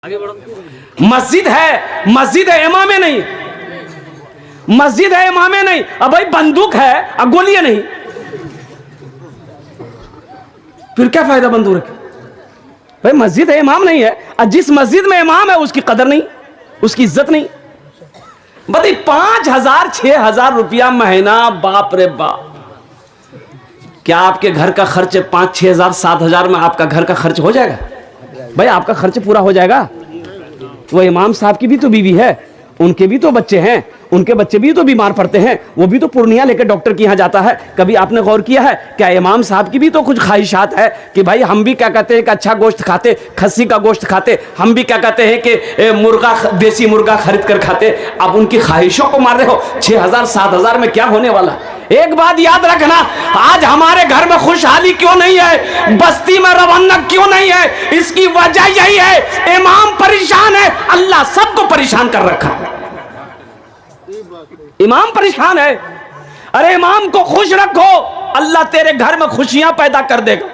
आगे बढ़ो। मस्जिद है इमामे नहीं, मस्जिद है इमामे नहीं। अब भाई बंदूक है अब गोलियां नहीं, फिर क्या फायदा बंदूक रखे? भाई मस्जिद है इमाम नहीं है, और जिस मस्जिद में इमाम है उसकी कदर नहीं, उसकी इज्जत नहीं। बताइए 5,000 6,000 रुपया महीना, बाप रे बाप। क्या आपके घर का खर्च 5-6 हजार 7 हजार में आपका घर का खर्च हो जाएगा? भाई आपका खर्च पूरा हो जाएगा? वो इमाम साहब की भी तो बीवी है, उनके भी तो बच्चे हैं, उनके बच्चे भी तो बीमार पड़ते हैं, वो भी तो पूर्णिया लेकर डॉक्टर के यहाँ जाता है। कभी आपने गौर किया है क्या इमाम साहब की भी तो कुछ ख्वाहिशात है कि भाई हम भी क्या कहते हैं कि अच्छा गोश्त खाते, खस्सी का गोश्त खाते, हम भी क्या कहते हैं कि मुर्गा, देसी मुर्गा खरीद कर खाते। आप उनकी ख्वाहिशों को मार रहे हो। 6,000 7 हजार में क्या होने वाला? एक बात याद रखना, आज हमारे घर में खुशहाली क्यों नहीं है, बस्ती में रवन्नक क्यों नहीं है? इसकी वजह यही है, इमाम परेशान है, अल्लाह सबको परेशान कर रखा है। इमाम परेशान है। अरे इमाम को खुश रखो, अल्लाह तेरे घर में खुशियां पैदा कर देगा।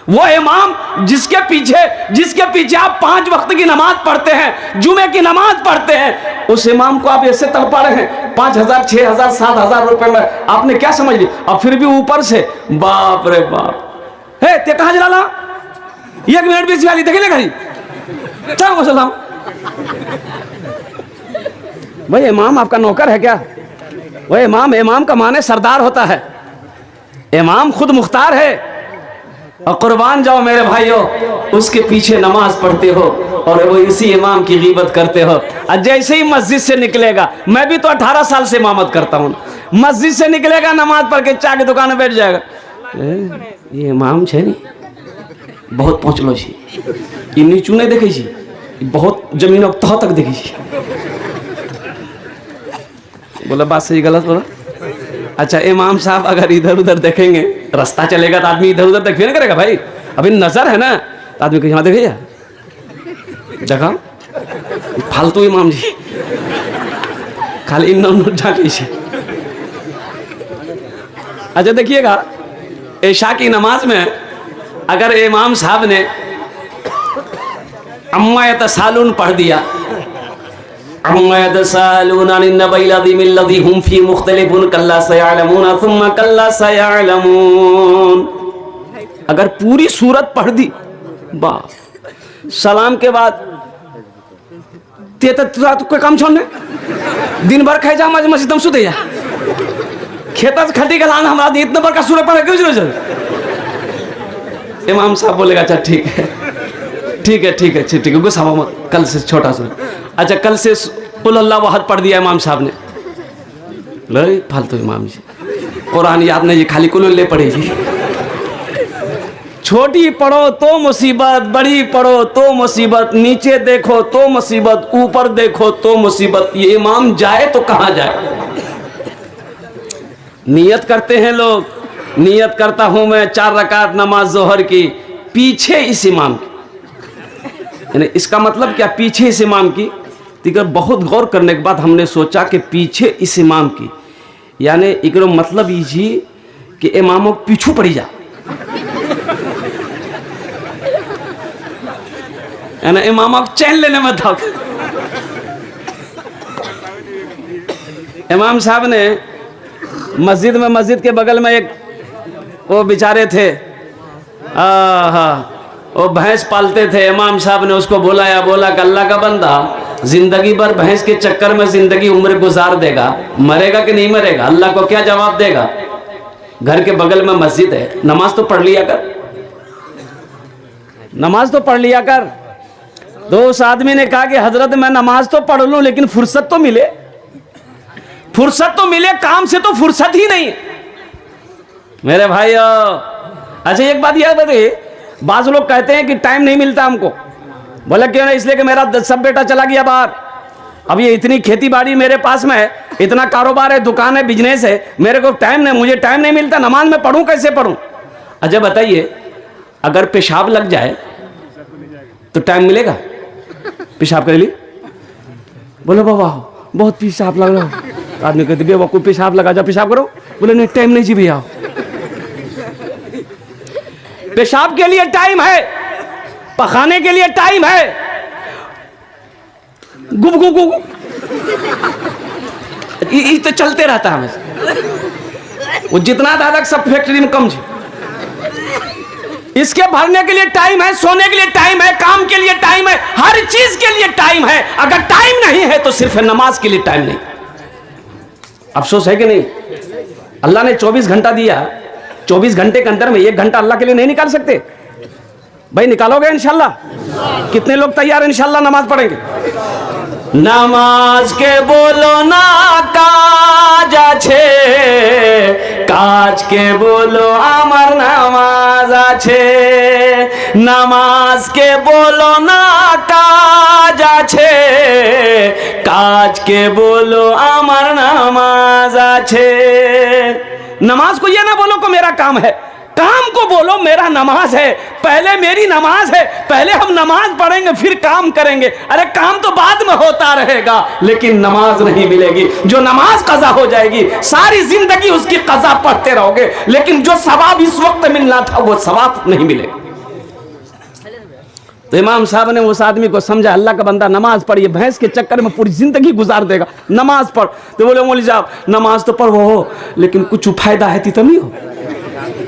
वो इमाम जिसके पीछे आप 5 वक्त की नमाज पढ़ते हैं, जुमे की नमाज पढ़ते हैं, उस इमाम को आप ऐसे तड़पा रहे हैं 5,000 6,000 7,000 रुपए में। आपने क्या समझ ली? और फिर भी ऊपर से बाप रे बाप। हे ते कहां जला 1 मिनट 20 वाली देखे ना घड़ी चलो मसलाम। भाई इमाम आपका नौकर है क्या? वो इमाम का माने सरदार होता है। इमाम खुद मुख्तार है। और कुर्बान जाओ मेरे भाइयों, उसके पीछे नमाज पढ़ते हो और वो इसी इमाम की गीबत करते हो। और जैसे ही मस्जिद से निकलेगा, मैं भी तो 18 साल से इमामत करता हूँ, मस्जिद से निकलेगा नमाज पढ़ के चाय की दुकान में बैठ जाएगा। ये इमाम छे नहीं, बहुत पहुँचलो छी, नीचू नहीं देखे छी, बहुत जमीन तह तक देखी छी। बोला बात सही गलत बोला? अच्छा इमाम साहब अगर इधर उधर देखेंगे, रास्ता चलेगा तो आदमी इधर उधर देखिए ना करेगा। भाई अभी नजर है ना तो आदमी कहीं देखे या देखा फालतू इमाम जी खाली झाके। अच्छा देखिएगा, ऐशा की नमाज में अगर इमाम साहब ने अम्मा यतसालून पढ़ दिया, अम्मा यतसालून अनिन नबइल अज़ीम अल्लज़ी हुम फी मुख्तलिफून कल्ला सयअलमून सुम्मा कल्ला सयअलमून, अगर पूरी सूरत पढ़ दी, वाह, सलाम के बाद ते तो कोई काम छोड़ने दिन भर खाई जा मस्जिद में सुते जा खेता से खटी गलान हमरा इतना बड़का सूरत पढ़ क्यों जरूरत? इमाम साहब बोलेगा अच्छा ठीक है गुस्सा मत, कल से छोटा सा। अच्छा कल से कुल अल्लाह वहद पढ़ दिया इमाम साहब ने, लो फालतू इमाम जी, कुरान याद नहीं जी, खाली कुल ले पढ़े जी। छोटी पढ़ो तो मुसीबत, बड़ी पढ़ो तो मुसीबत, नीचे देखो तो मुसीबत, ऊपर देखो तो मुसीबत। ये इमाम जाए तो कहाँ जाए? नियत करते हैं लोग, नियत करता हूं मैं 4 रकात नमाज जोहर की पीछे इस इमाम की, यानी इसका मतलब क्या? पीछे इस इमाम की। तो बहुत गौर करने के बाद हमने सोचा कि पीछे इस इमाम की, यानी इकरो मतलब ये कि इमामों पीछू पड़ी जा, यानी इमाम चैन लेने में था। इमाम साहब ने मस्जिद के बगल में एक वो बेचारे थे, वो भैंस पालते थे। इमाम साहब ने उसको बुलाया, बोला कि अल्लाह का बंदा जिंदगी भर भैंस के चक्कर में जिंदगी उम्र गुजार देगा, मरेगा कि नहीं मरेगा? अल्लाह को क्या जवाब देगा? घर के बगल में मस्जिद है, नमाज तो पढ़ लिया कर, नमाज तो पढ़ लिया कर। तो उस आदमी ने कहा कि हजरत मैं नमाज तो पढ़ लूं लेकिन फुर्सत तो मिले, काम से तो फुर्सत ही नहीं मेरे भाई। अच्छा एक बात यह बताइए, बाज लोग कहते हैं कि टाइम नहीं मिलता हमको। बोला क्यों नहीं? इसलिए कि मेरा सब बेटा चला गया बाहर, अब ये इतनी खेती बाड़ी मेरे पास में है, इतना कारोबार है, दुकान है, बिजनेस है, मेरे को टाइम नहीं, मुझे टाइम नहीं मिलता, नमाज में पढ़ूं कैसे पढ़ूं? अच्छा बताइए, अगर पेशाब लग जाए तो टाइम मिलेगा? पेशाब कर ली, बोले बाबा बहुत पेशाब लग रहा, आदमी कहते बेवकूफ पेशाब लगा जा, पेशाब करो। बोले नहीं टाइम नहीं जी भैया, पेशाब के लिए टाइम है, पखाने के लिए टाइम है, गुब गुब गुब, ये तो चलते रहता है हमेशा। वो जितना दादा सब फैक्ट्री में कम है। इसके भरने के लिए टाइम है, सोने के लिए टाइम है, काम के लिए टाइम है, हर चीज के लिए टाइम है। अगर टाइम नहीं है तो सिर्फ नमाज के लिए टाइम नहीं। अफसोस है कि नहीं? अल्लाह ने 24 घंटा दिया, 24 घंटे के अंदर में 1 घंटा अल्लाह के लिए नहीं निकाल सकते? भाई निकालोगे इंशाल्लाह? कितने लोग तैयार इंशाल्लाह नमाज पढ़ेंगे? नमाज के बोलो ना काज आछे, काज के बोलो आमार नमाज आछे। नमाज के बोलो ना काज आछे, काज के बोलो आमार नमाज आछे। नमाज को ये ना बोलो को मेरा काम है, काम को बोलो मेरा नमाज है। पहले मेरी नमाज है, पहले हम नमाज पढ़ेंगे फिर काम करेंगे। अरे काम तो बाद में होता रहेगा, लेकिन नमाज नहीं मिलेगी। जो नमाज कज़ा हो जाएगी, सारी जिंदगी उसकी कज़ा पढ़ते रहोगे, लेकिन जो सवाब इस वक्त मिलना था वो सवाब नहीं मिलेगा। तो इमाम साहब ने उस आदमी को समझा, अल्लाह का बंदा नमाज पढ़िए, भैंस के चक्कर में पूरी जिंदगी गुजार देगा, नमाज पढ़। तो बोले मौलवी साहब नमाज तो पढ़ो हो, लेकिन कुछ फायदा है तो नहीं हो।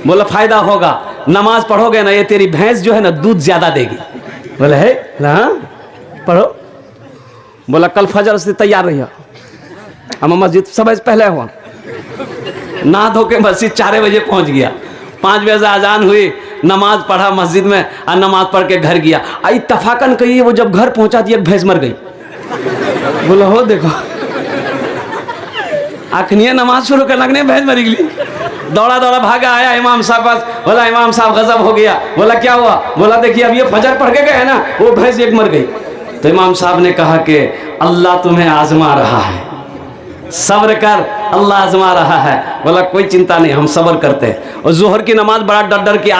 बोला फायदा होगा, नमाज पढ़ोगे ना ये तेरी भैंस जो है ना दूध ज्यादा देगी। बोला है हाँ पढ़ो। बोला कल फजर से तैयार रहिए, हम मस्जिद सब पहले हुआ, नहा धो के मस्जिद 4 बजे पहुंच गया। 5 बजे अजान हुई, नमाज पढ़ा मस्जिद में और नमाज पढ़ के घर गया। आई तफाकन कही वो जब घर पहुंचा तो एक भैंस मर गई। बोला हो देखो आखनिया नमाज शुरू कर लगने भैंस मरी गई। दौड़ा दौड़ा भागा आया इमाम साहब पास। बोला इमाम साहब गजब हो गया। बोला क्या हुआ? बोला देखिए अब ये फजर पढ़ के गए ना, वो भैंस एक मर गई। तो इमाम साहब ने कहा कि अल्लाह तुम्हें आजमा रहा है, सब्र कर, अल्लाह आजमा रहा है। बोला कोई चिंता नहीं, हम सब्र करते हैं। और जोहर की नमाज बड़ा डर डर के